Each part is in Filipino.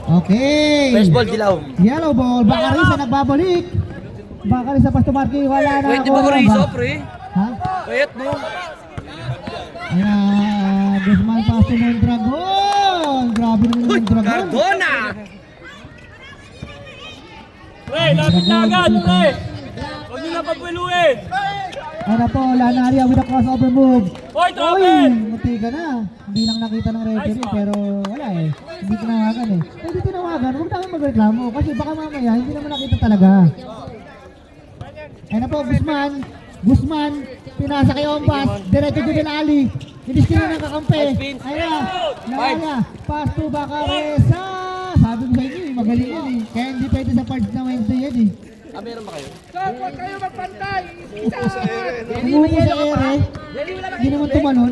Okay. First ball, dilaw. Yellow ball. Bacarisa nagbabalik. Bacarisa Pasto Marky. Wala na Pwede ako. ba Corizo, pre? Ha? Pwede, no? Ayan. Guzman Pasto Mondragon. Grabe naman yung Mondragon. Cardona! Pre, lapit na agad, pre! Huwag nyo na pagpiluin! Ano po, Lanaria with a crossover move. Hoy, Tropin! Muti ka na. Hindi lang nakita ng referee, pero wala eh. Hindi tinawagan eh. Hindi tinawagan, huwag namin magreklamo. Kasi baka mamaya, hindi naman nakita talaga. Ayun na po, Guzman. Guzman, pinasa kay Ombas. Diretso ko din Ali. Iniskina ng kakampi. Ayun na, Lanaria. Pass to Bacaresa. Sabi ko sa inyo eh, magaling yan eh. Kaya hindi pwede sa parts na Wednesday yan eh. Ah, meron ba kayo? Huwag kayo magpantay! Umupo sa ere. Hindi naman tumalon.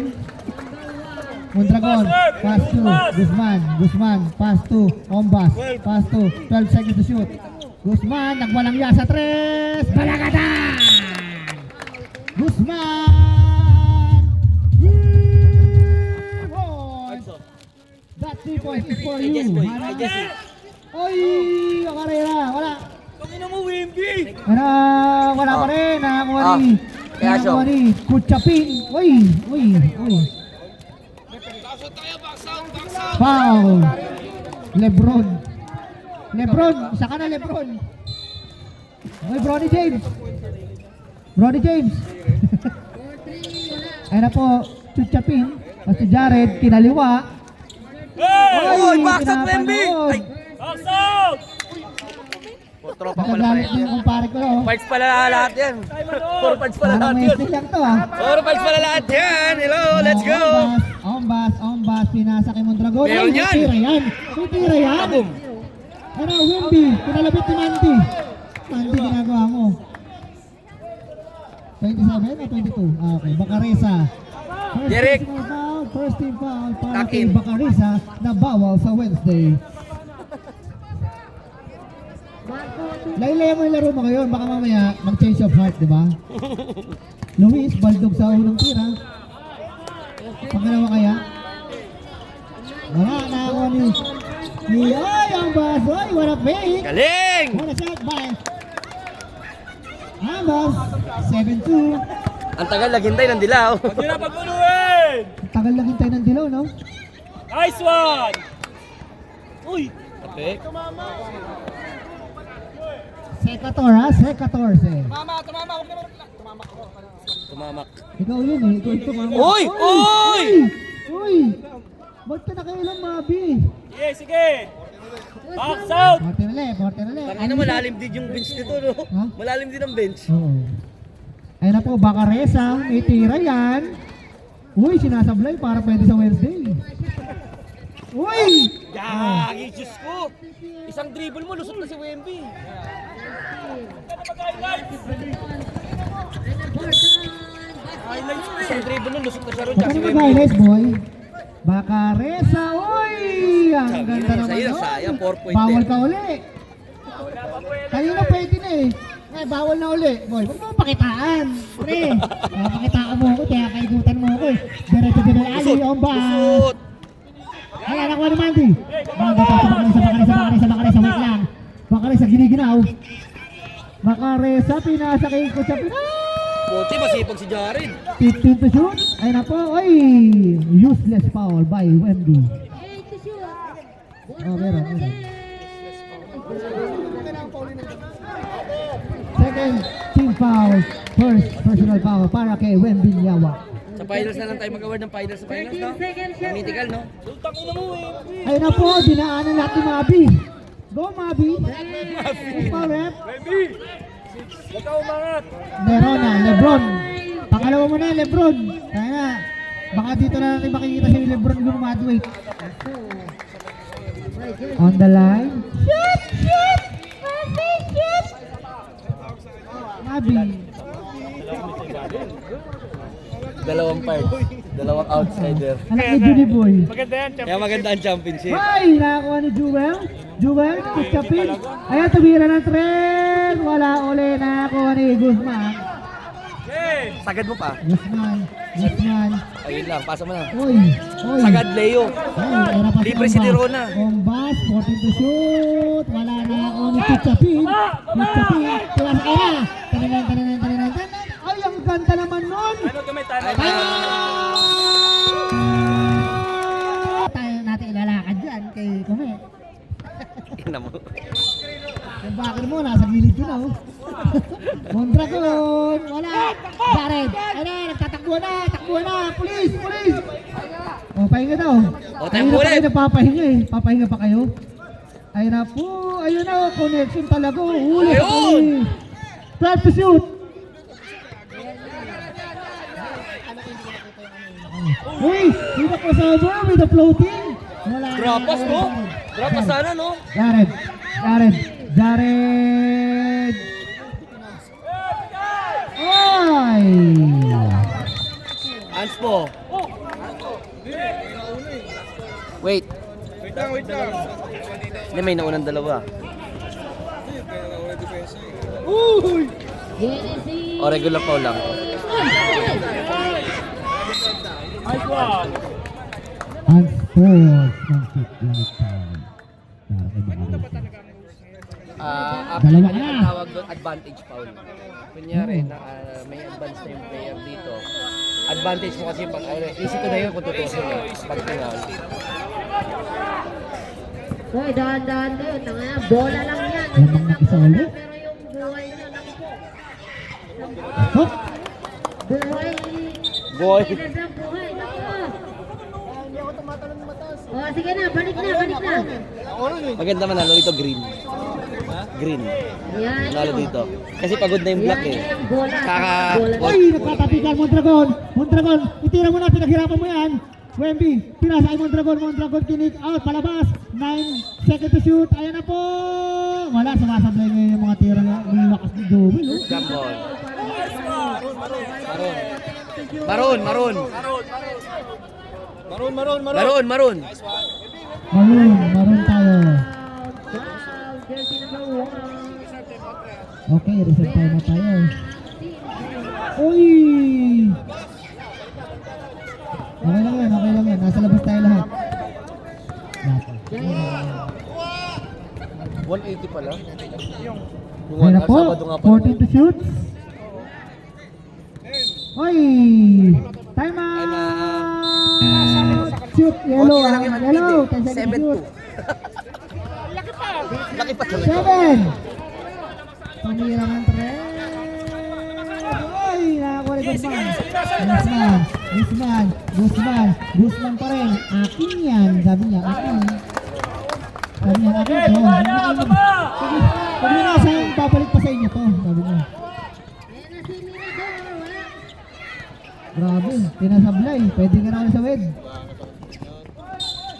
Mondragon, pass to Guzman, Guzman, pass to Ombas, pass to 12 seconds to shoot. Guzman, nagwalang ya sa tres, balagatan! Guzman! 3 points! That 3 points is for you. Oy, Bacarera, wala. Pangina mo, Wimby! Wala pa rin, nakakuha ni Kaya siya. Kuchapin. Uy. Foul. Lebron, isa ka na Lebron. Uy, Bronny James. Ayun na po, Kuchapin. Basta Jared, kinaliwa. Hey! Uy, box out, Wemby! Ay! Box out! Tropa pala Nagagalit pa yung kumpare ko. No? Parts pala lahat yan. Puro parts pala Parang lahat may yun. stick lang to ah. Puro parts pala lahat yan. Hello, let's go. Ombas, pinasa kay Mondragon. Meron Ay, yan. may tira yan. Kabum. Ano, Wimby, pinalapit ni Mandy. Mandy, ginagawa mo. 27 o 22? Ah, okay, Bacaresa. Derek. First team foul para Takin. kay Bacaresa na bawal sa Wednesday. Laylay mo yung laro mo ngayon, baka mamaya mag-change of heart, di ba? Luis, baldog sa unang tira. Pangalawa kaya? Wala, nakakuha ni ay, ang bas, ay, what a fake! Galing! What a shot by Ambas, 7-2. Ang tagal naghintay ng dilaw. Huwag nyo na pagpiluin! Tagal lang hintay ng dilaw, no? Nice one! Uy! Okay. Sekator, ha? Sekatorse. Tumamak. Ikaw yun eh, ikaw mama. Uy! Uy! Uy! Ba't ka nakailang, Mabi? Sige, sige! Box out! Porter ulit. Tangina, malalim din yung bench nito, no? Ha? Malalim din ang bench. Oo. Ayun na po, Bacaresa, may tira yan. Uy, sinasablay para pwede sa Wednesday. Uy! Gagi, Diyos ko! Isang dribble mo, lusot na si Wemby. Isang dribble mo, lusot na siya ron, Huwag si ka Wemby. mag-highlights, boy. Bacaresa, uy! Ang ganda naman Sa'yo, nun. sayang, 4 point Bawal din. ka uli. Kanina pwede na eh. Ay, bawal na uli. Boy, huwag mo pakitaan. Pre, pakitaan mo ako, kaya kaigutan mo ako eh. Diretso din ang Ali, Ombas. Lusot! Wala na kuha ni Mandy. Bago pa sa Bacaresa, wait lang. Bacaresa, giniginaw. Bacaresa, pinasa kay Kucha Buti, masipag si Jared. 15 to shoot. Ay na po, oy! Useless foul by Wemby. Oh, meron. Second team foul. First personal foul para kay Wemby Yawa. Sa finals na lang tayo mag-award ng finals sa finals, no? Mythical, no? Sultang ina mo, Wimby! Ayun na po, dinaanan natin Mabi. Go Mabi. Rep. Wimby! Huwag ka umangat! Meron na, Lebron. Pangalawa mo na, Lebron. Kaya na, baka dito na natin makikita si Lebron gumaduate. On the line. Shoot! Mabi. Dalawang part. Dalawang outsider. Anak ni Judy Boy. Maganda yan, champion. Kaya maganda ang championship. Ay, nakakuha ni Jewel. Kuchapin. Ayan, tumira ng tren. Wala uli, nakakuha ni Guzman. Okay! Sagad mo pa. Guzman. Ayun lang, pasa mo na. Oy. Sagad, Leo. Ay, era pa Libre si Dirona. Ombas, 14 to shoot. Wala na ako ni Pichapin. Pichapin. Tiwas ka na. Tananan. Ay, ang ganda naman nun. Ano gamay tayo? Tayo natin ilalakad dyan kay Kume. Ina mo. Yung bakit mo, nasa gilid ko na oh. Mondragon. Wala. Jared. Ay na, nagtatakbo na. Pulis. O, pahinga daw. O, tayo Ayun na ulit. pa kayo nagpapahinga eh. Papahinga pa kayo. Ayun na po. Ayun na, connection talaga. Huli sa Ayun! kuli. 12 to shoot. Uy, hindi na kasama with the floating. Wala. Drapas, no? Drapas sana, no? Jared. Ay! Hands po. Wait. Wait lang. Hindi, may naunang dalawa. O, regular foul lang. Nice one. Ang sports ng shoot like time. Para kay Macaroon. Dalawa na. Ang tawag doon, advantage foul. Kunyari, may advance na yung player dito. Advantage mo kasi pag, easy to na yun kung tutusin mo. Pag tinawag. Hoy, dahan-dahan doon. Bola lang yan. Lamang na isa ulit. Pero yung buhay nyo lang po. Pasok. Buhay. Boy. Pinas lang buhay. Naku. Oh, sige na. Balik na. Maganda manalo ito, green. Green. Yan. Manalo dito. Kasi pagod na yung block eh. Yan ang bola. Kaka- Bola. Ay, nagtatapikan Mondragon. Itira mo na, pinaghirapan mo yan. Wemby, pinasa kay Mondragon kinik out, palabas. 9 seconds to shoot. Ayan na po. Wala, sumasablay ngayon yung mga tira na lakas ni Joey. No? Jump ball. Maroon. Maroon. Maroon tayo. Wow, jersey number 1. Okay, reset time na tayo. Uy! Okay lang yan. Nasa labas tayo lahat. Lahat. 180 pala. Yung Ayun na po, Sabado nga pala. 14 to shoot. Uy! Time out! Shoot, yellow. Konti na lang yung Yellow, 10 unbeat eh. seconds shoot. 7-2. Laki pa talaga. 7! Pamira ng 3. Uy! Nakakuha ni Guzman pa rin. Akin yan. Sabi niya, akin. Sabi niya, akin to. Sabi niya, saan babalik pa sa inyo to. Sabi niya. Ayan na si Mirador. Wala. Grabe, pinasablay. Pwede ka na sa wed.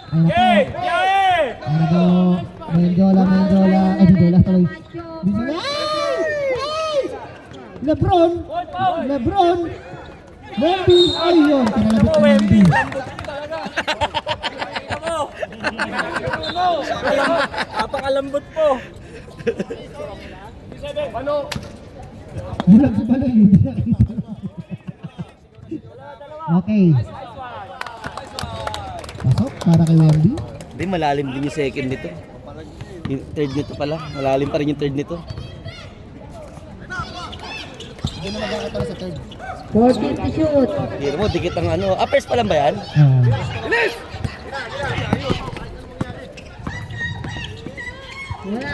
Ayun na po. Ayun na po. Mendola. Ay, Mendola tuloy. Mendola. Ay! Lebron. Wemby. Ay, yun. Kinalabit ng Wemby. Napakalambot po. Bulag si Baloy. Okay. Pasok para kay Wemby. Hindi, malalim din yung second nito. Yung third nito pala. Malalim pa rin yung third nito. 14 to shoot. Hindi mo, dikit ang ano. First pa lang ba yan? Wala.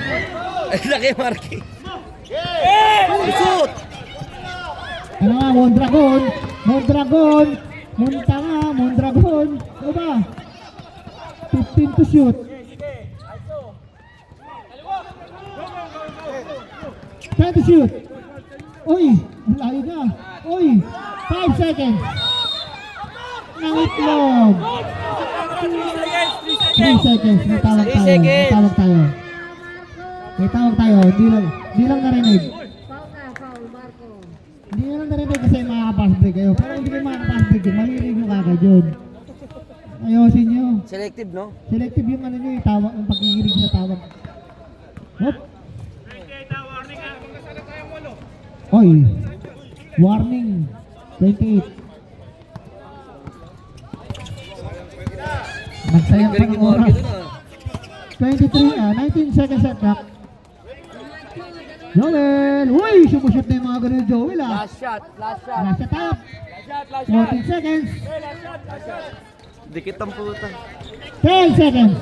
Ay, laki Marky. Shoot! Ano nga, Mondragon. Ano ba? 15 to shoot. 10 to shoot. Uy, ang layo na. Uy, 5 seconds. Nangitlog. 3 seconds. May tawag 3 seconds. tayo. Hindi lang narinig. Foul, Marco. Hindi lang narinig kasi makaka-pass break kayo. Pero hindi kayo makaka-pass break yun. Malilinig nyo kagad yun. Ayosin nyo. Selective, no? Selective yung ano nyo, yung tawag, yung pagkikirig sa tawag. Hop. Oy. Warning. 28. 19 seconds shot clock. Joel! Uy! Sumushoot na yung mga ganun ni Joel ah. Last shot, last shot. Nasa top. Last shot. 14 seconds. Last shot. Dikit ang puta. 10 seconds.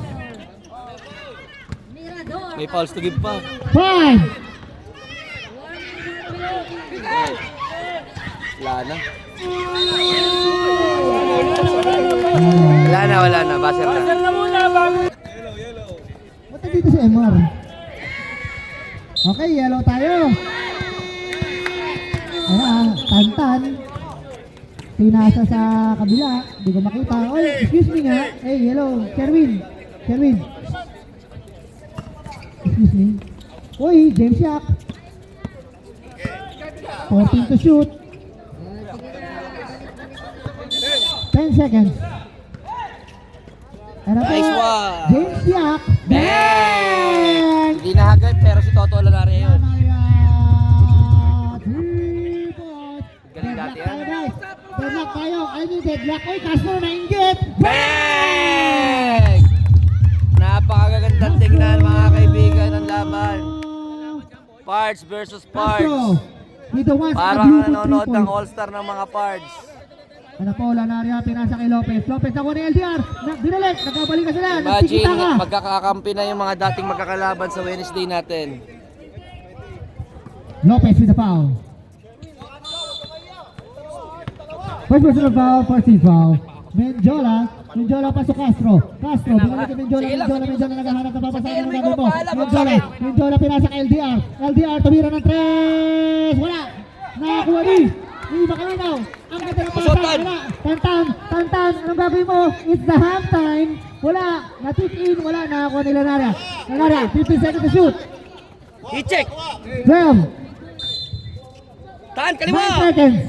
Mirador. May fouls to give pa. 5. Wala na. Wala na. Baser na. Buzzer na muna bago. Ba't dito si MR? Okay, yellow tayo. Ayan, Tantan. Pinasa sa kabila. Hindi ko makita. Oy, excuse me nga. Hey, yellow. Sherwin. Excuse me. Uy, James Yak. 14 to shoot. 10 seconds. Ano po? Nice one. James Yak. Bang! Hindi nahagad pero si Toto Lanaria yun. Galing dati yan. Deadlock tayo. Ay, hindi deadlock. Uy, Castro nainggit. Bang! Napakagandang tingnan mga kaibigan ng laban. Pards versus Pards. Castro. With the ones Parang and a beautiful nanonood 3 ng points. All-Star ng mga Pards. Ano po, Lanaria, pinasa kay Lopez. Lopez ako ni LDR. Dinalik, nagkabalik ka sila. Imagine, Nagsikita ka. magkakakampi na yung mga dating magkakalaban sa Wednesday natin. Lopez with the foul. First personal foul, first team foul. Menjola pasok Castro. Binalik kay Menjola naghahanap ng papasahan ng gagawin mo. Menjola pinasa kay LDR, tumira ng 3. Wala. Nakakuha ni. Hindi ba kalinaw? Ang ganda ng pasa. Wala. Tantan. Anong gagawin mo? It's the halftime. Wala. Na-tip in. Wala. Nakakuha ni Lanaria. 15 seconds to shoot. I-check! 12. Taan, 9 seconds.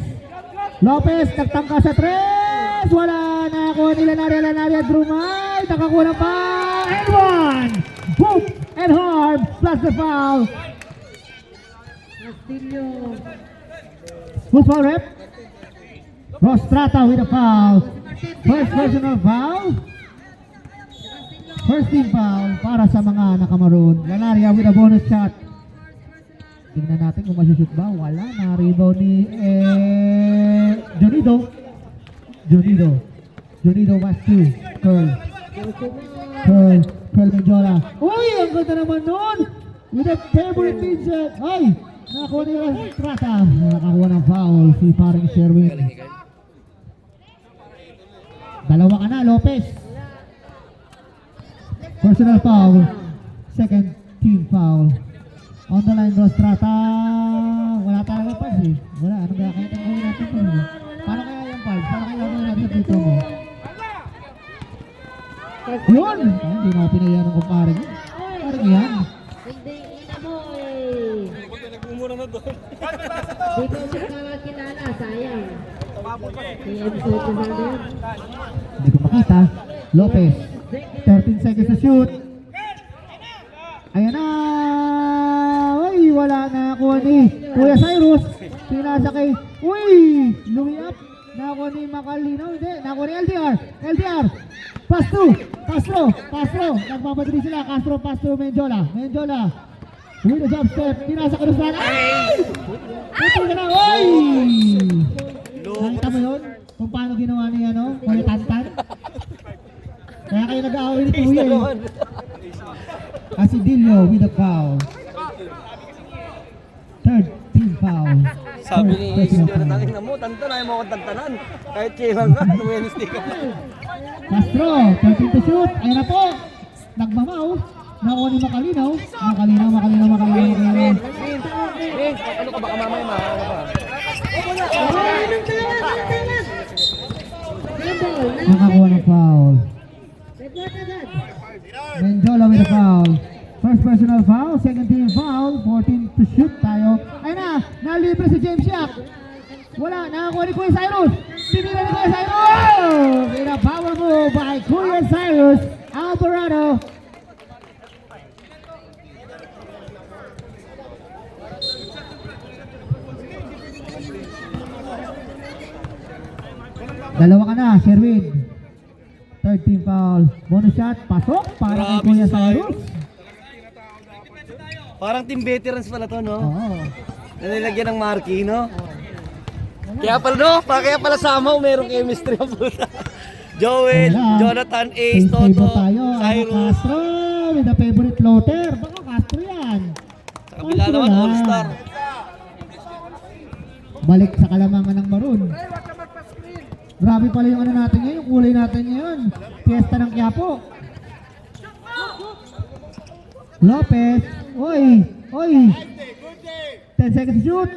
Lopez nagtangka sa 3. Wala. Nakakuha ni Lanaria. Drumay. Nakakuha ng foul. And 1. Hoop and harm. Plus the foul. Castillo. Who's foul rep? Rostrata with a foul. First personal foul. First team foul para sa mga nakamaroon. Lanaria with a bonus shot. Tingnan natin kung masushoot ba. Wala. Na-rebound ni Jonido was 2. Curl Menjola. Uy! Ang ganda naman nun! With a favorite midget. Ay! Nakakuha ni Rostrata. Nakakuha ng foul si paring Sherwin. Dalawa ka na, Lopez. Personal foul. Second team foul. On the line, Rostrata. Wala talaga pass eh. Wala. Ano kaya kahit ang gawin natin pass eh. Paano kaya yung pass? Paano kaya gawin natin dito mo? Yun! Ay, hindi na ako pinayaan ng kumpare ko. Parang yan. Hindi ina mo eh. Di ko siya kakilala, sayang. Si MC Cesar. Hindi ko makita. Lopez. 13 seconds to shoot. Ayan na. Uy, wala na kuha ni Kuya Cyrus. Pinasa kay, uy, lumiap. Nakuha ni Macalino. Hindi, nakuha ni LDR. Pass through. Castro. Nagmamadali sila. Castro, pass through Menjola. With a jump step. Pinasa kay Rostrata. Ay! Ito ka na. Uy! Nakita mo yun? Kung paano ginawa ni Kuya Tantan? Kaya kayo nag-aaway ni Kuya eh. Casidillo with a foul. Third team foul. Sabi ni Third personal Isidro, foul. tangin na mo, tantan, ayaw mo akong tantanan. Kahit chirang ka, Wednesday ka pa. Castro, 13 to shoot. Ayun na po. Nagmamaw. Nakuha ni Macalino. Macalino. Ano ka baka mamaya ano pa? Nakakuha ng foul. Menjola with a foul. First personal foul, second team foul, 14 to shoot tayo. Ayun na, nalibre si James Yak. Wala, nakakuha ni Kuya Cyrus. Tinira ni Kuya Cyrus. In a power move by Kuya Cyrus Alvarado. Dalawa ka na, Sherwin. Third team foul. Bonus shot, pasok para kay Grabe Kuya si Cyrus. Cyrus. Parang team veterans pala to, no? Oo. Nalilagyan ng marquee, no? Kaya pala, no? Kaya pala sama, merong chemistry ang puta. Joel, Wala. Jonathan, Ace, Favor Toto, tayo. Cyrus. Castro with the favorite floater. Baka Castro yan. Sa kabila Castro naman, lang. All-Star. Balik sa kalamangan ng Maroon. Grabe pala yung ano natin ngayon, yung kulay natin ngayon. Fiesta ng Quiapo. Lopez. Oy, oy. 10 seconds to shoot.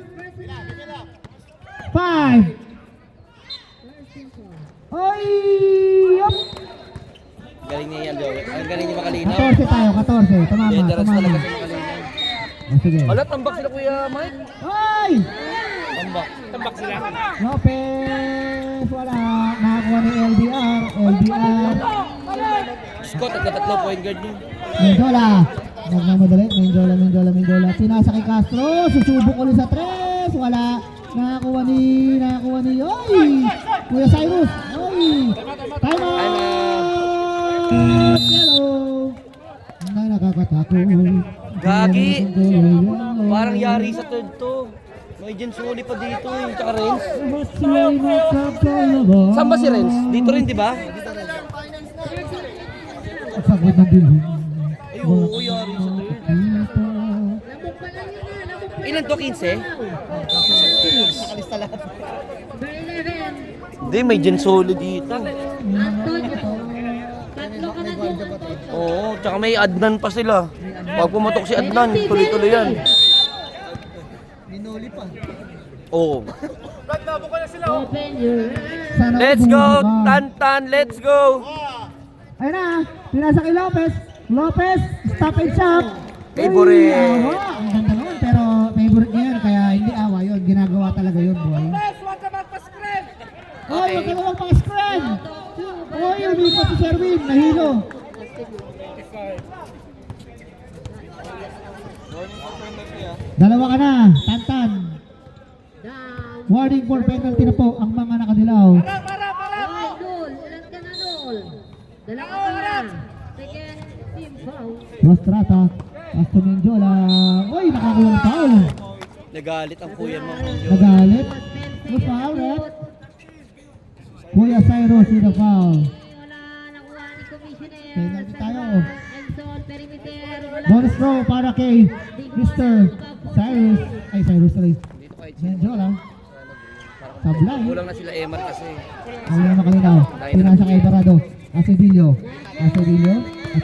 5. Oy! Yup! Galing niya yan, Joel. Ang galing niya makalinaw. 14 tayo, 14. Tumama, Veterans tumama. talaga sa makalinaw. Oh, sige. Wala, tambak sila, Kuya Mike. Oy! Tambak. Tambak sila. Lopez! Wala. Nakakuha ni LDR. LDR. Scott, at tatlo point guard niya. Menjola. Nagmamadali. Menjola. Pinasa kay Castro. Susubok ulit sa 3. Wala. Nakakuha ni. Oy! Kuya Cyrus. Oy! Time out! Hello! Na nakakatakot. Gagi. Parang yari sa third to. May Jensuli pa dito eh. Tsaka Renz. Saan ba si Renz? Dito rin, di ba? Pagod ng bilhin. Ay, oo, yari sa third. Ilan to, 15? Nakalista lahat. Number 11. Hindi, may Jensuli dito. Antonio. Tatlo ka na dyan, Antonio. Oo, tsaka may Adnan pa sila. Pag pumatok si Adnan, tuloy-tuloy yan. Minuli pa. Oo. Open your eyes. Sana Let's bumuka go, ka. Tantan, let's go. Ayun na, pinasa kay Lopez. Lopez, stop and shot. Favorite. Ay, awa. Ang ganda naman, pero favorite niya yun, kaya hindi awa yun. Ginagawa talaga yun, boy. Huwag ka magpa-screen! Oy, huwag ka naman pa-screen. Oy, umipat si Sherwin, nahilo. Dalawa ka na, Tantan. Down. Warning for penalty na po ang mga nakadilaw. Ay, Dol. Ilan ka na, Dol? Dalawa ka na. Second team foul. Rostrata, Astro Menjola. Oy, nakakuha ng foul. Nagalit ang kuya mo. Nagalit. No foul, ref. Kuya Cyrus with a foul. Wala nakuha ni Commissioner. Penalty tayo. Enson, perimeter. Wala. Bonus throw para kay Mr. Cyrus. Ay, Cyrus, sorry. Dito kahit Menjola. Sablay. kulang na sila Emar kasi. Ayun na makalinaw. Pinasa kay Dorado. Asedillo.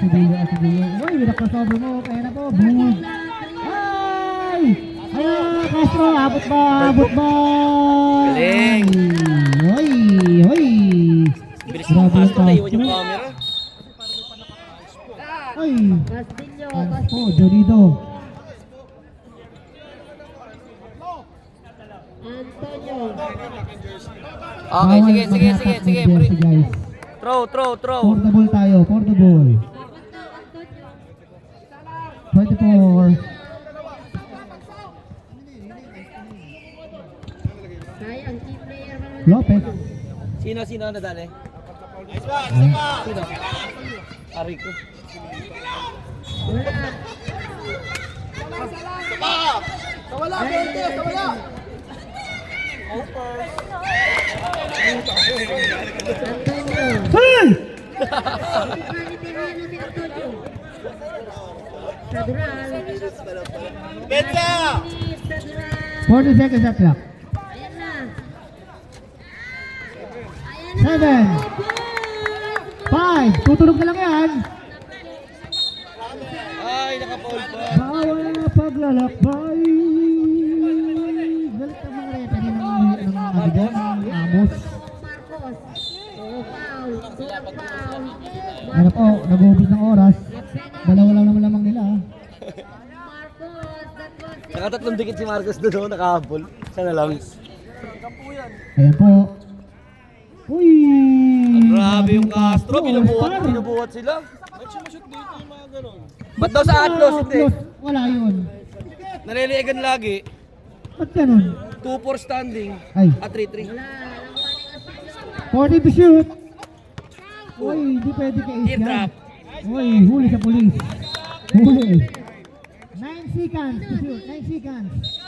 Uy, with a crossover mo. Kaya na po. Boom. Ay! Ay, Castro. Abot ba? Galing. Uy. Bilis Grabe ng yung Castro, naiwan yung Castro. camera. Uy. Castillo, Ano po, Jolido. Antonio. Okay, Bawal sige. maghatak ng jersey, guys. Throw. Portable tayo, portable. Dapat na, Antonio. 24. Sayang, team player ka na. Lopez. Sino na dali? Sino? Arico. Wala. Wala. Antonio. Hey! Benza! 40 seconds at clock. Ayan na. 7. 5. Tutulog na lang yan. Ay, naka-foul pa. Bawal na paglalakbay. Galit ang mga referee ng Amos. Marcos. Foul. Foul. Ano po, nag-uubos ng oras. Dalawa lang naman lamang nila. Marcos. That was it. Nakatatlong dikit si Marcos doon, nakahabol. Sana lang. Ayan po. Uy! Grabe yung Castro, binubuhat sila. Ba't daw sa Atlas hindi? Wala yun. Naliliigan lagi. Ba't ganun? 2-4 standing. Ay, At 3-3. 40 to shoot. Uy, hindi pwede kay Ace Teardrop. yan. Uy, huli sa pulis. Huli. 9 seconds to shoot. 9 seconds.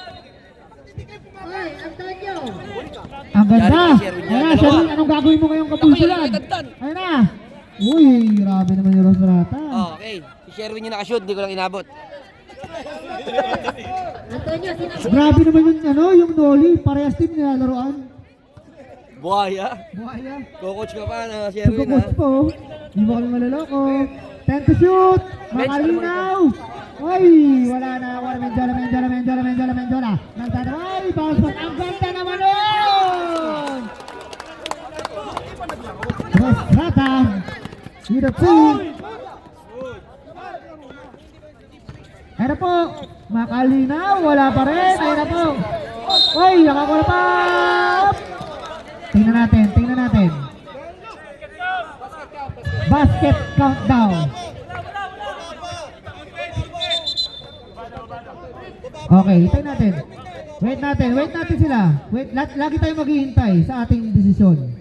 Oy, Antonio. Ang ganda. Yari kay Sherwin yan, Ayan na, dalawa. Sherwin, anong gagawin mo ngayong kabulsulan? Naku, yun, Ayan na. Uy, grabe naman yung Rosrata. Oh, okay. Si Sherwin yung nakashoot, di ko lang inabot. Antonio, sinabi. Grabe naman yung Noli. Parehas team nilalaroan. Buhaya. Buhaya. Coach ka pa na Sherwin ha. Pagkakos po. Di mo kami maloloko. 10 to shoot. Makalinaw. Uy, wala na. Wala Menjola. Nagtataway. Bounce pass. Ang ganda naman nun. Rosrata. With a 2. Ayan na po. Makalinaw. Wala pa rin. Ayan na po. Uy, nakakuha pa. Tingnan natin. Basket countdown. Okay, hintay natin. Wait natin sila. Lagi tayo maghihintay sa ating desisyon.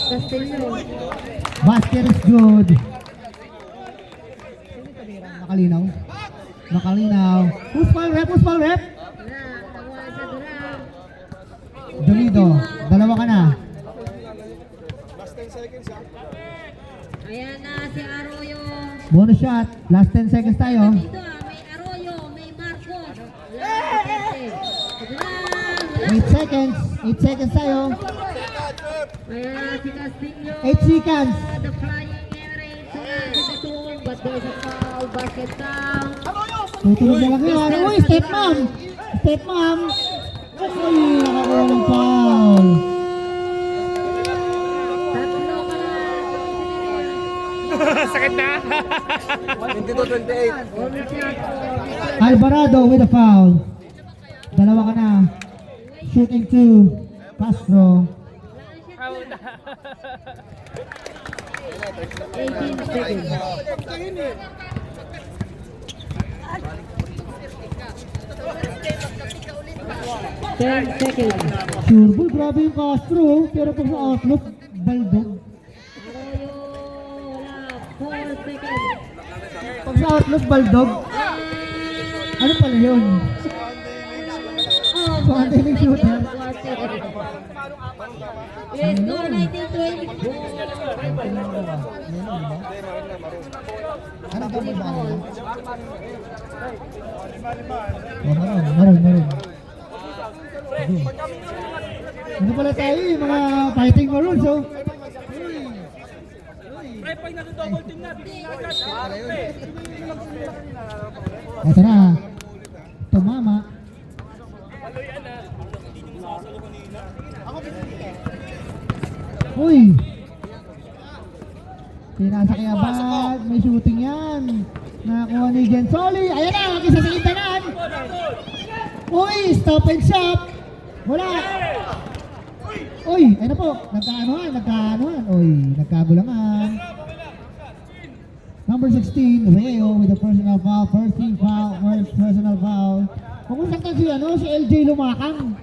Castillo. Basket is good. Makalinaw. Who's foul rep? Wala, tawa sa Durang. Dolido. Dalawa ka na. Ayan na si Arroyo. Bonus shot. Last 10 seconds tayo. Dito may Arroyo, may Marcos. Wala. 8 seconds. 8 seconds tayo. Ayan na si Castillo. 8 seconds. The flying airings to the two, but there's a foul, basket down. Tutulog na lang yun. Uy, step mom. Uy, nakakuha ng foul. Tatlo ka na. Sakit na. 22-28. One shot. Alvarado with a foul. Dalawa ka na. Shooting 2. Castro. 18 seconds. 10 seconds. Sure ball, grabe yung Castro. Pero pag sa outlook, baldog. Arroyo, wala. 4 seconds. Pag sa outlook, baldog. Ano pala yun? Oh, Swandeling shooter. Let's go 1920. Ano ba ba? Maroon. Ano pala tayo yung mga fighting maroons, oh. Pre, pag nag-double team na, bigyan na agad. Ito na. Tumama. Uy! Pinasa kaya bag. May shooting yan. Nakakuha ni Gensoli. Ayan na, mag-isa sa intanan. Uy, stop and shop. Wala. Uy, ayun na po. Nagkaanuhan. Uy, nagkagulangan. Number 16, Reo with a personal foul. First personal foul. Kung saktan si LJ Lumakang.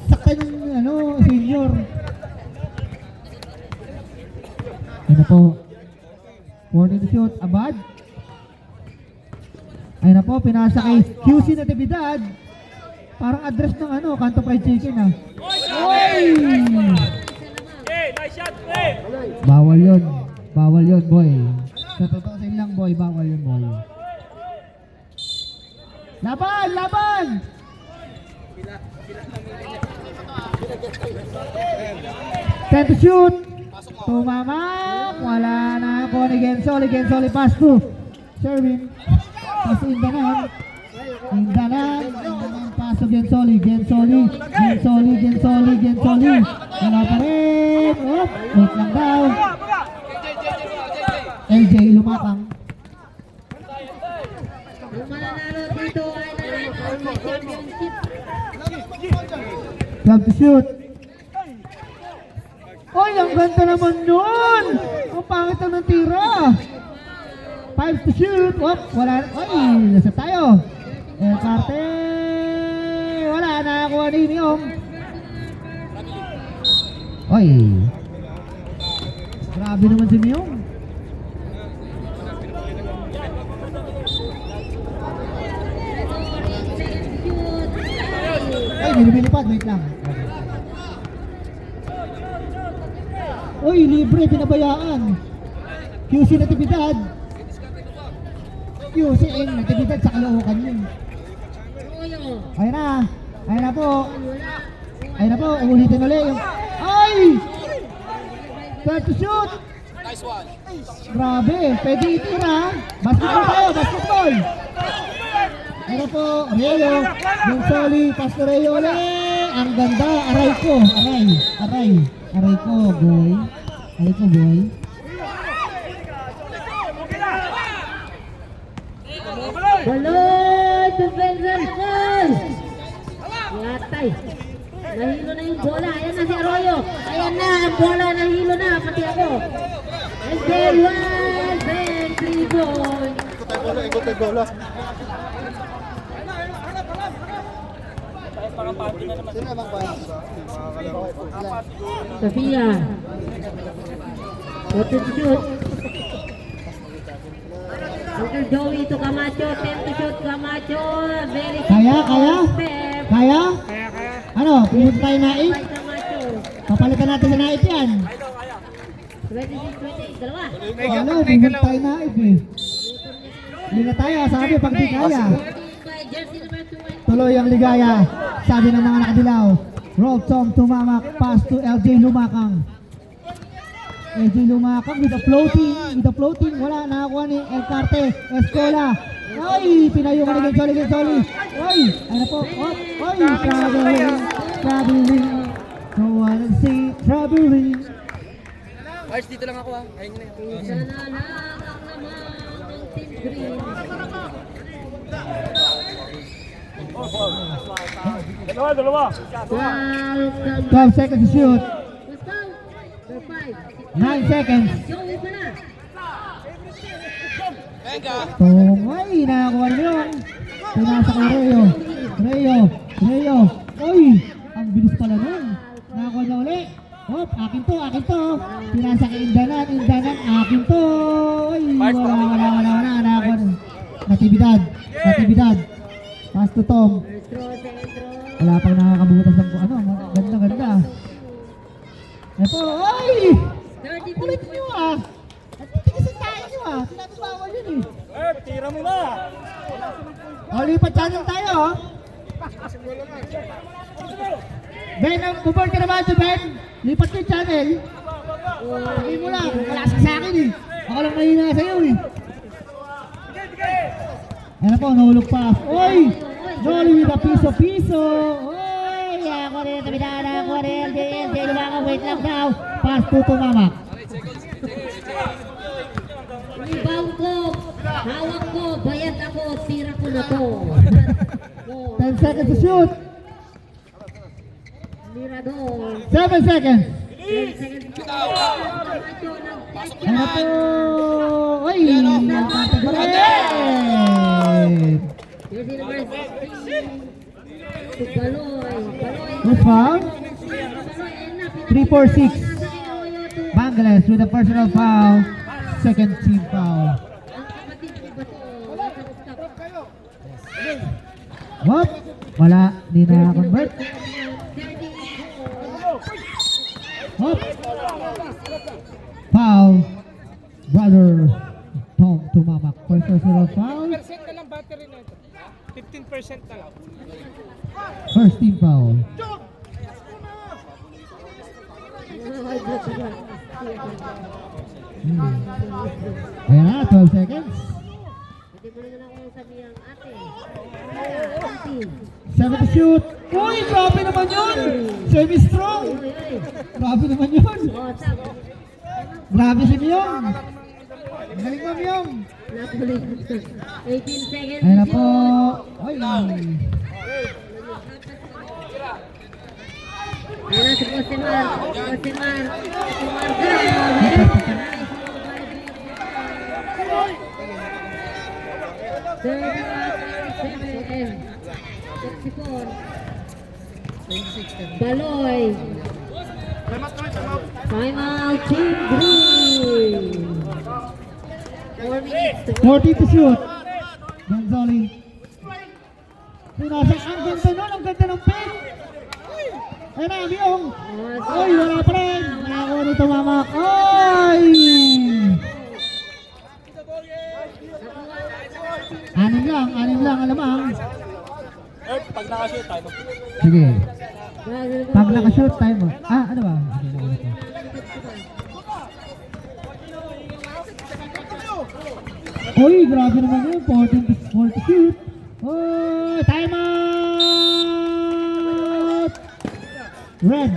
Saktan yung senior. Ayun na po. 40 to shoot. Abad. Ayun na po, pinasa kay QC na Devidad. Parang address ng Kanto Fried Chicken ah. Uy! Okay, nice shot, pre. Bawal yun, boy. Sa totoo sa lang, boy, bawal yun, boy. Laban! 10 to shoot. Tumamak. Wala na po ni Gensoli. Gensoli pass to Sherwin. Pass to Indanan. Pass to Gensoli. Wala pa rin. Oh, wait lang daw. LJ Lumakang. Ang mananalo dito ay nanalo sa championship. 12 to shoot. Oy, ang ganda naman yun! Ang pangit na ng tira! 5 to shoot! Wop, wala. Oy, nasa tayo. El Carte! Wala, nakakuha ni Miyong. Oy! Grabe naman si Miyong. Ay, nilipad, wait lang. Uy, libre, pinabayaan. QC Natividad. QC Natividad sa Caloocan yun. Ayun na. Ayun na po. Ayun na po, ulitin ulit yung... Ay! Start to shoot! Nice one. Grabe, pwede itira. Basketball tayo, basketball! Ano po, Reo, Bonsoli, Pastor Reo ulit. Ang ganda, aray ko, aray ko, boy. Aray ko, boy. Baloy! Defender goal! Yatay. Nahilo na yung bola. Ayan na si Arroyo. Ayan na, ang bola nahilo na. Pati ako. And there was then 3 points. Ikot ay bola. Sino bang ba? Sofia. What to shoot? Uncle Joey to Camacho. 10 to shoot Camacho. Very Kaya? Step. Kaya? Ano, pumunta tayo na By Camacho. Papalitan natin sa naip yan. 26-28. Dalawa. Ano, pumunta tayo na naip eh. Hindi na tayo, sabi pag di kaya. 14 by jersey number 2. Tuloy ang ligaya, sabi ng mga nakadilaw. Roll Tom Tumamak, pass to LJ Lumakang. LJ Lumakang with a floating, wala, nakakuha ni El Carte, Escola. Ay, pinayo ka ni Gensoli. Ay, ano po, ay, traveling. No one to see, traveling. Ars, dito lang ako ah. Ayun na yun. Isa na lang ang naman ng Team Green. Dalawa. 12 seconds to shoot, Let's go. Number 5. 9 seconds. Joey pa na. Venga. Tungay, nakakuha niyo yun. Pinasa kay Reo. Uy, ang bilis pala nun. Nakakuha niya uli. Hop, akin to. Pinasa kay Indanan, akin to. Uy, wala. Nakakuha na. Natividad. Pass to Tom. First throw, second throw. Wala pang nakakabutas ng ano. Ganda. Ito, ay! 32 Ulit niyo ah. At tigisin tayo niyo ah. Tinatubawal yun eh. Tira mo na. O, lipat channel tayo oh. Ben, bubor ka naman si Ben. Lipat yung channel. Sabihin mo lang, malasa sa akin eh. Ako lang mahina sa'yo eh. Ayan po, nahulog pa. Oy! Noli with a piso. Oy! Ako rin, tabidana. Ako rin, LJ Lumakang. Wait lang daw. Pass to Tumamak. Rebound ko. Hawak ko. Bayad ako. Tira ko na to. 10 seconds to shoot. Mirador. 7 seconds. 10 seconds. Camacho ng Ano po? Oy! Jersey number 16. To Baloy. Who's foul? 3-4-6. Bangladesh with a personal foul. Second team foul. Ang kapatid ko ba to? Hop! Wala. Di na convert. Hop! Foul. Brother Tom Tumamak. Personal foul. 15% na lang battery na ito. 15% na lang. First team foul. Ayan na, 12 seconds. Hindi mo na ako sabihan ate. Auntie. 7 to shoot. Uy, grabe naman yun! Semi-strong! Grabe naman yun! Oh, tama. Grabe si Miyong! Galing mo, Miyong! Napuli. 18 seconds. Ayan na po! Ay! Ayan na si Josimar. Josimar. Baloy. Time out, Team Green. 4 minutes to 40 to shoot. Gonzoli. Pinasa, ang ganda nun, ang ganda ng pin. Ayun na, Biyong. Oy, wala pa rin. Nakakuha ni Tumamak. Oy! Anim lang, alamang. Earth, pag nakashoot tayo. Sige. Pag nakashoot tayo mo. Ah, ano ba? Uy, grabe naman yun. 14 to shoot. Oh, time out! Red.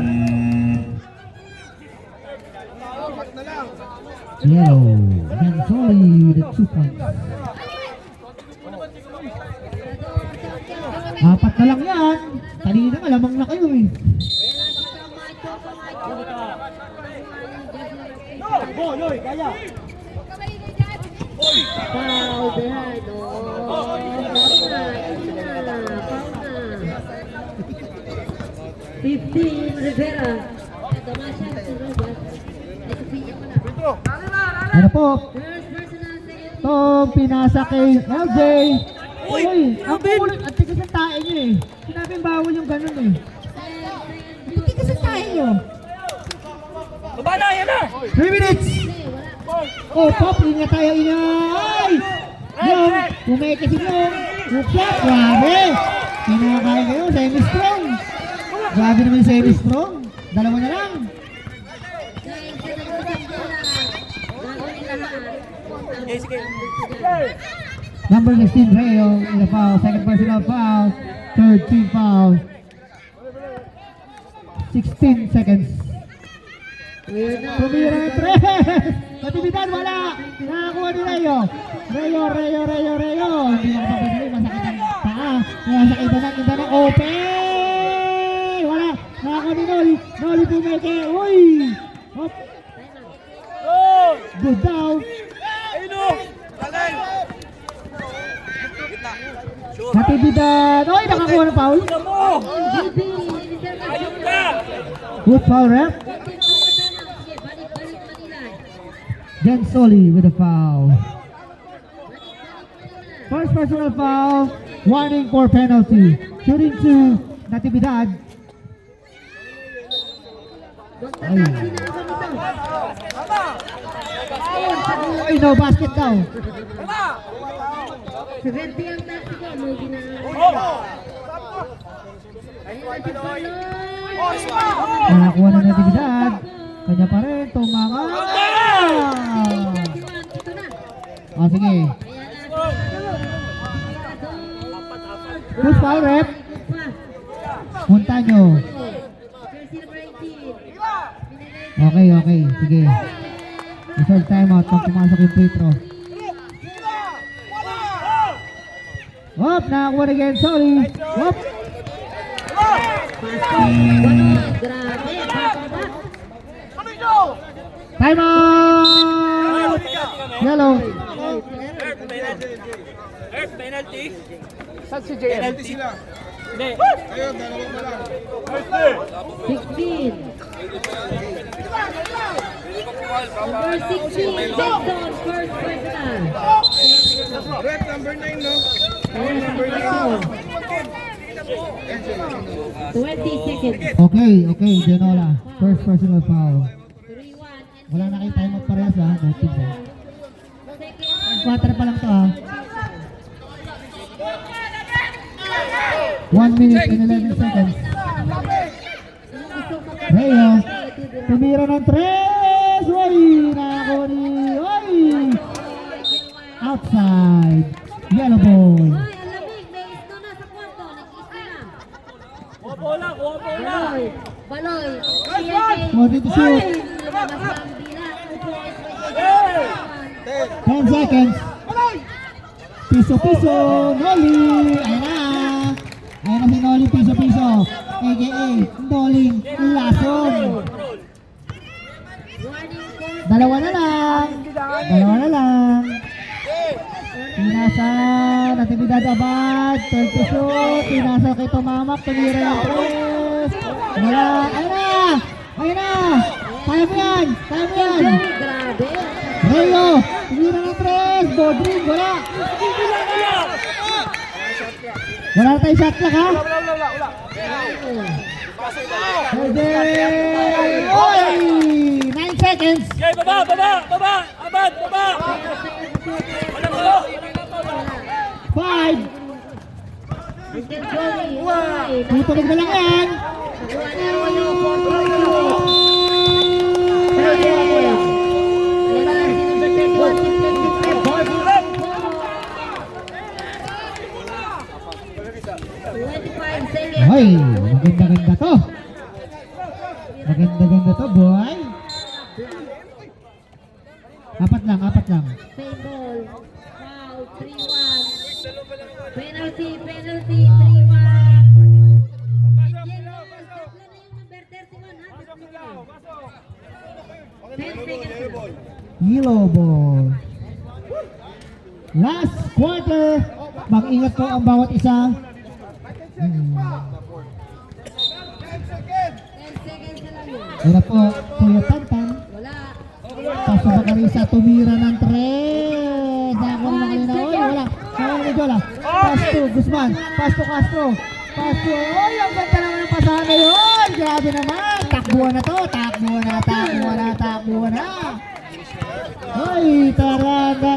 Yellow. Gonzoli with the 2 points. Apat na lang yan. Kanina nga, lamang na kayo eh. Yoy, kaya. Foul behind. Oh, foul na. 15 Rivera. Ano po? First personal, second Itong pinasa kay LJ. Uy, ang kulit. Ang tigas ang tae niyo eh. Sinabing bawal yung ganun eh. Ang tigas ang tae niyo. Baba na, yan na. 3 minutes! Oh, Pop, ingat tayo, inay! Yung, kumikisig yung hook shot, grabe! Kinakaya kayo, semi-strong. Grabe naman yung semi-strong. Dalawa na lang. Number 16, Rayo, in the foul. Second personal foul. Third team foul. 16 seconds. Tumira ng 3. Matibidad, wala. Nakakuha ni Rayo. Rayo. Hindi ako papagay. Masakit ang paa. Masakit na open. Wala. Nakakuha ni Noli. Noli pumeke. Uy. Hop. Good down. Matibidad. Uy, nakakuha ng foul. Ayun ka. Good foul, ref. Gonzoli with a foul. First personal foul. Warning for penalty. Shooting to Natividad. Ay, no basket daw. 70 ang taxi ko, may ginagawa. Nakakuha na Natividad. Kanya pa rin. Tumama. Oh, sige. Good foul, ref. Punta nyo. Okay. Sige. Reserve timeout pag pumasok yung free throw. Hop, nakakuha na Gonzoli. Hop. Time out! Yellow. Earth, penalty. Saan si JM? Penalty sila. Hindi. 16. Number 16, Jackson, first personal. Red number 9, no? Number 20 seconds. Okay, Genola. First personal foul. 3-1. Wala na kayo time out parehas ha. No teams ha. Quarter pa lang to ha. 1 minute and 11 seconds. Rayo. Tumira ng 3. Uy! Nakakuha ni... Uy! Outside. Yellow ball. Ay, alamig, may isto na sa kwarto. Nag-isto na. Kuha bola. Baloy. 40 to shoot. Lumabas na ang bila. 10 seconds. Piso. Noli. Ayan na si Noli. Piso. AKA Doling Lason. Warning for Dalawa na lang. Pinasa, Natividad Abad, 12 to shoot. Pinasa kay Tumamak, tumira ng 3. Wala, ayun na. Kaya mo yan. grabe. Rayo, tumira ng 3. Bodrin, wala. Wala na tayong shot clock, ha? Pwede. Oy! 9 seconds. Okay, baba! Abad, baba! Walang gulo! 5. Mr. Joey, ay, Tutulig na lang yan. nakuha ni Arroyo, 25 seconds. Hoy, maganda to. Maganda to, boy. Apat lang. Same ball. Foul, 3-1. Penalty, 3-1. Yellow, tatlo na yung number 31, ha? 10 seconds lang. Yellow ball. Last quarter. Mag-ingat po ang bawat isa. 10 seconds na lang yun. Wala po, Kuya Tantan. Wala. Paso Bacarisa, tumira ng 3. Dako naman kanina. Oy, wala. Wala ni Jola. Pass to Guzman. Pass to Castro. Oy, ang ganda naman ng pasahan na yun. Grabe naman. Takbuhan na to. Takbuhan na. Oy, taranda.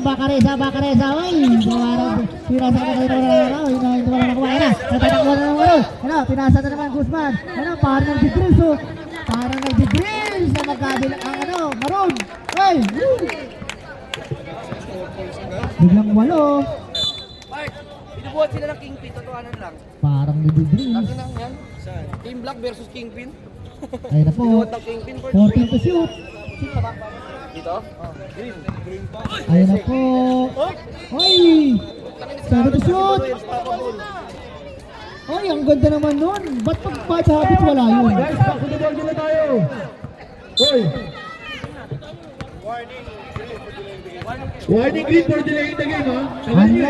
Bacarisa. Oy, pinasa ka na kanina. Hindi wala nakuha. Natatakbuhan na naman. Pinasa na naman Guzman. Parang nag-degrees. Parang nag-degrees na magkabilang ang maroon. Oy, biglang 8. Mark, binubuhat sila ng Kingpin, totohanan lang. Parang nag-degrees. Laki lang yan. Team Black versus Kingpin. Ayun na po. Binubuhat ng Kingpin for 14 to shoot. Dito? Green. Ayun na po. Oy! 7 to shoot. Oy, ang ganda naman nun. Ba't pag bad habit wala yun? Guys, back to the ball muna tayo. Hoy. Warning green for delaying the game, ha? Anim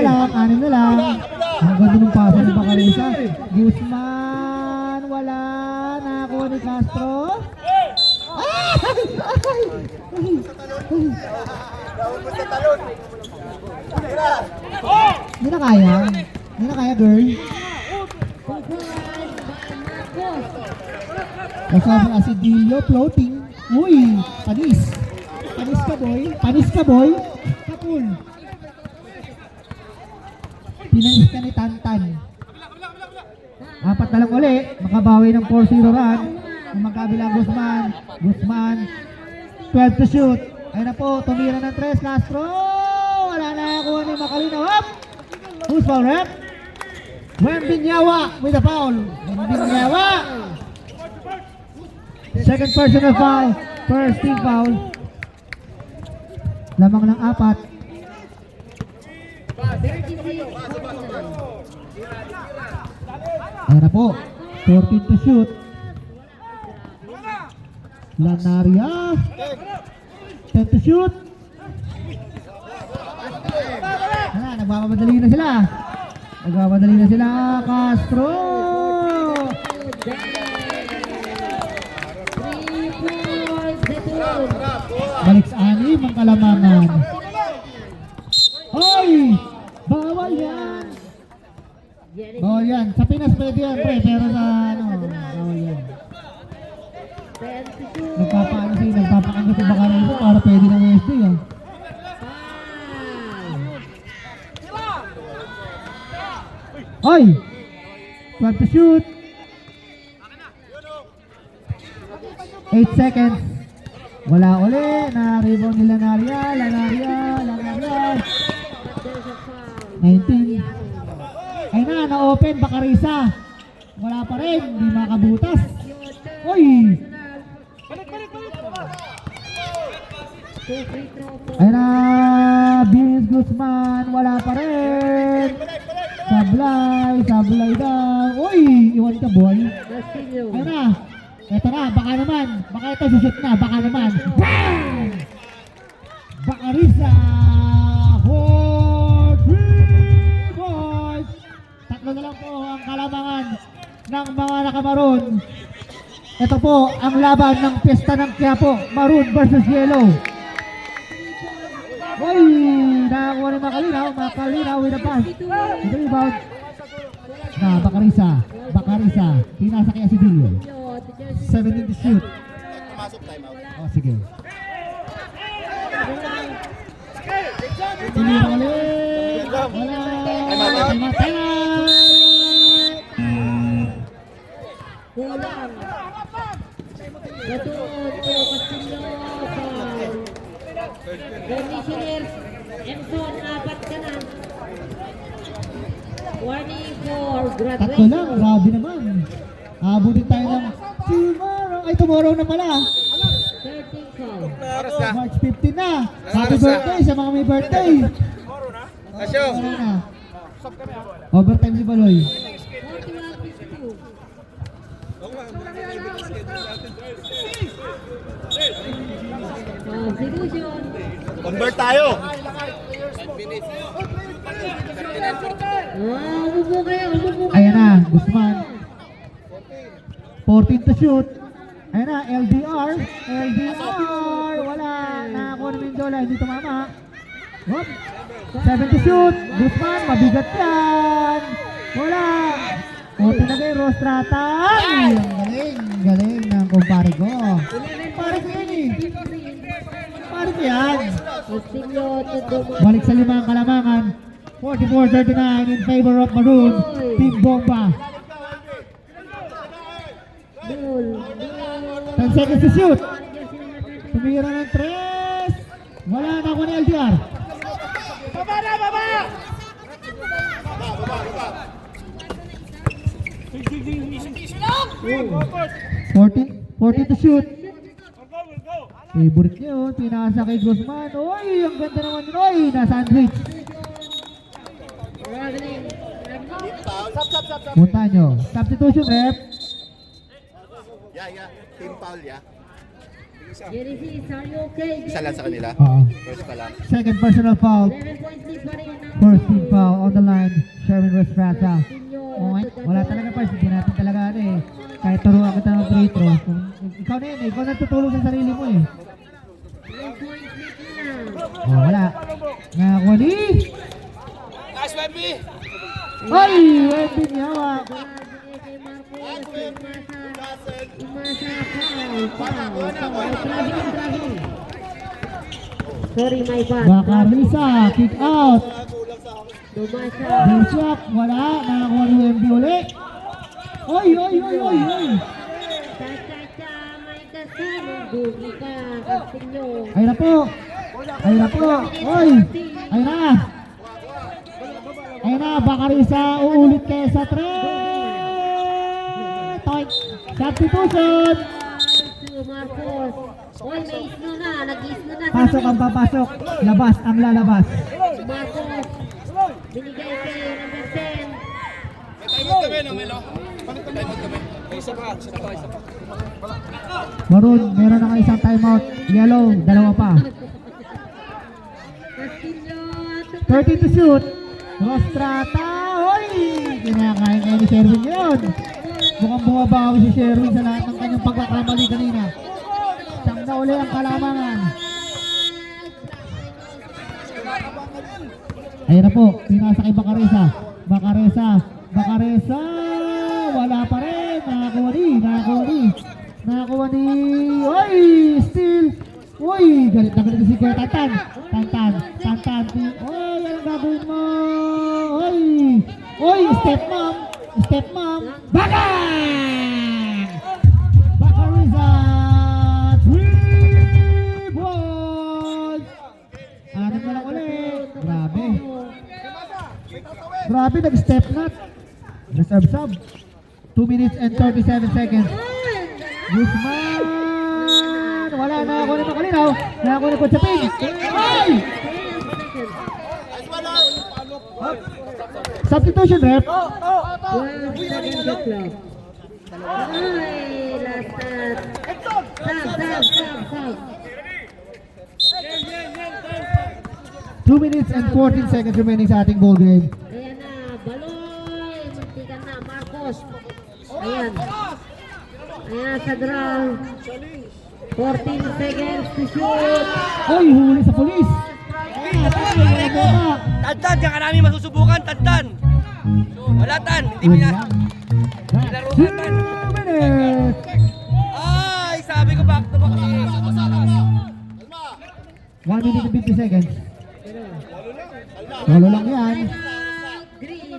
na lang. Ang ganda ng pasa ni Bacarisa. Guzman, wala. Nakakuha ni Castro. Hindi na kaya, girl. Kasama na si Dilio floating. Uy, panis ka boy. Kapul. Pinanis ka ni Tantan. 4 na lang uli. Makabawi ng 4-0 run. Ang magkabila Guzman. 12 to shoot. Ayun na po, tumira ng 3. Castro. Wala na kuha ni Makalina. Hop! Who's foul, rep? Wembinyawa with a foul. Wembinyawa. Second personal foul. First team foul. Lamang ng 4. Ayan na po. 14 to shoot. Lanaria. 10 to shoot. Nagmamadali na sila. Castro. 3 points, Zetun. Balik sa 6 ang kalamangan. Hoy! Bawal yan. Sa Pinas pwede yan, pre. Pero sa bawal yan. 10 to shoot. Nagpapaano si Bacarisa para pwede ng WSD yan. 5. Hoy! 12 to shoot. 8 seconds. Wala uli. Na-rebound ni Lanaria. There's a foul. 19. Ay na-open Bacarisa. Wala pa rin. Hindi makabutas. Hoy! Ay na, Vince Guzman. Wala pa rin. Sablay daw. Uy! 1 ka, boy. Castillo. Ayun na. Ito na, baka naman. Baka ito susut na, baka naman. Bang! Bacarisa for 3 points. Tatlo na lang po ang kalamangan ng mga nakamaroon. Ito po ang laban ng piyesta ng Quiapo. Maroon versus Yellow. Uy! Nakakuha ni Makalinaw. Makalinaw with the pass. With the rebound. Na, Bacarisa. Bacarisa. Pinasa kay Asidilio. 17 to shoot. Oh, sige. Tumira ulit. Wala. Matay. Kulang. Gatuon po Castillo. Commissioners, Emson, 4 ka na. Warning for Tatlo graduation. lang. Grabe naman. Abutin tayo ng tomorrow. Ay, tomorrow na pala. 13 foul. March 15 na. Happy birthday sa mga may birthday. Asyo! Ano na? Overtime si Baloy. 41-52. Substitution. Convert tayo. Umupo kayo, umupo kayo. Ayan na, Guzman. 14 to shoot. Ayan na, LDR. LDR. Wala. Nakakuha ni Mendola. Hindi tumama. Hop. 7 to shoot. Guzman, mabigat yan. Wala. O, tinagay, Rostrata. Ay, ang galing. Galing ng kumpare ko. Kumpare ko yan eh. Kumpare ko yan. Castillo to Dumas. Balik sa 5 ang kalamangan. 44-39 in favor of Maroon. Team Bomba. Bull. 10 seconds to shoot. Tumira ng 3. Wala na ako ni LDR. Baba na, baba! 14 to shoot. We'll go! Favorite niyo, pinasa kay Guzman. Uy, ang ganda naman yun. Uy, na-sandwich. Punta nyo. Substitution, rep. Yeah. Team foul, yeah. Genesis, are you okay? Isa lang sa kanila. Oo. First pa lang. Second personal foul. 11 points lead pa rin. First team foul on the line. Sherwin Rostrata. Castillo Okay, to wala talaga pa. Hindi natin talaga ano eh. Kahit turuan kita ng free throw. Kung ikaw na yun eh. Ikaw na tutulong sa sarili mo eh. 9 points lead na. Oh, wala. Nakakuha ni... Nice, Wemby! Ay! Wemby niyawa. Kay Marcos, Imasa, foul. Traveling. Sorry, my bad. Bacarisa. Kick out. Dumasa. Bishop. Wala. Nakakuha ni Wemby ulit. Oy! Cha-cha-cha, may kasama. Dugi ka, Castillo. Ay na po. Oy! Ay na. Bacarisa. Uulit kayo sa 3. Toy. Substitution. Marcos. Oy, may isno na. Nag-isno na. Pasok ang papasok. Labas ang lalabas. Marcos. Binigay kay number 10. Maroon, meron na isang timeout. Yellow, 2 pa. Castillo. 30 to shoot. Rostrata. Hoy! Kinakain kayo ni Sherwin yun. Mukhang bumabawi si Sherwin sa lahat ng kanyang pagkakamali kanina. Siyang na uli ang kalamangan. Ayun na po, pinasa kay Bacarisa. Bacarisa. Wala pa rin. Nakakuha ni. Oy! Steal. Uy! Galit na galit si Kuya Tantan. Oy! Anong gagawin mo? Oy! Step mom. Bakang! Bacarisa. 3 points. Anim na lang ulit. Grabe, nag-step not. Reserve sub. 2 minutes and 37 seconds. Guzman! Wala na ako na makalinaw. Na ako na kutsapin. Ay! Substitution, rep. 12 seconds to clock. Ay, last sub. 2 minutes and 14 seconds remaining sa ating ball game. Ayan na, Baloy. Muntikan na, Marcos. Ayan. Ayan sa ground. 14 seconds to shoot. Ay, huli sa polis. Ayan, patay, wala bola. Tantan, diyan ka namin masusubukan, Tantan. Wala, Tan. Hindi Wala. pina... That's 2 minutes. Ay, sabi ko back to back. 1 minute and 50 seconds. Lolo lang yan. Green.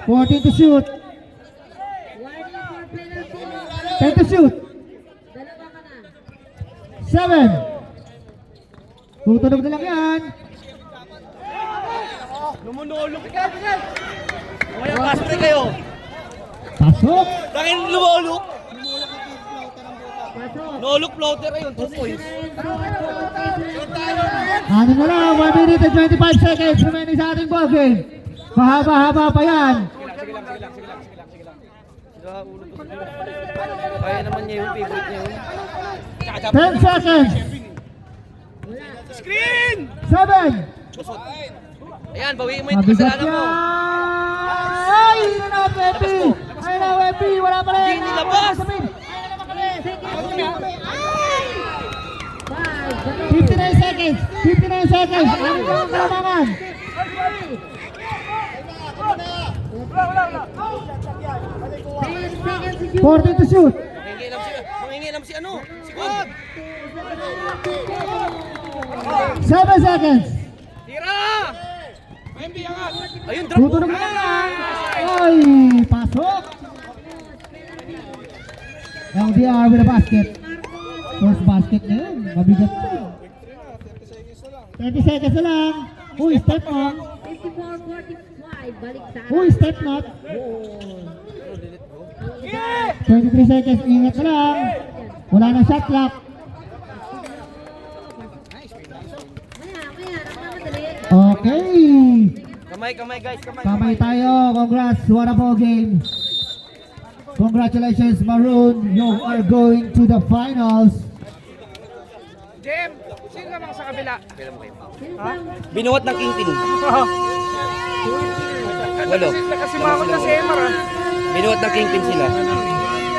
14 to shoot. Warning for penalty. 10 to shoot. Dalawa ka na. 7. Tutunog na lang yan. Lumunulog ka. Kaya pasok na kayo. Pasok. Dahil lumulog. Pasok. Nulog floater ayun, 2 points. Ano na lang, 1 minute and 25 seconds remaining sa ating ball game. Mahaba-haba pa yan. Kaya naman niya yung favorite niya yun. 10 seconds. Screen! 7. Ayan, bawiin mo yung Mabigat kasalanan yan. mo. Ay, yun na, Wepi. Ay na, Wepi. Wala pa rin. Hindi nilabas. 59 seconds. 59 seconds. Ano ba ang kalamangan? 14 to shoot. Mangingilam si ano? Si God! 7 seconds. Tira! Ayun, drop Tutunog na yan. Ay, pasok. LDR with a basket. First basket na yun. Mabigat to. 30 seconds na lang. Uy, step on. 54-45. Balik sa Uy, step not. 23 seconds. Ingat na lang. Wala na shot clock. Okay. Kamay guys, kamay. Kamay tayo. Congrats. What a ball game. Congratulations, Maroon. You are going to the finals. Jem, sino naman sa kabila? Binuhat ng kingpin. Walo. Nakasimangot na si Emar. Binuhat ng kingpin sila.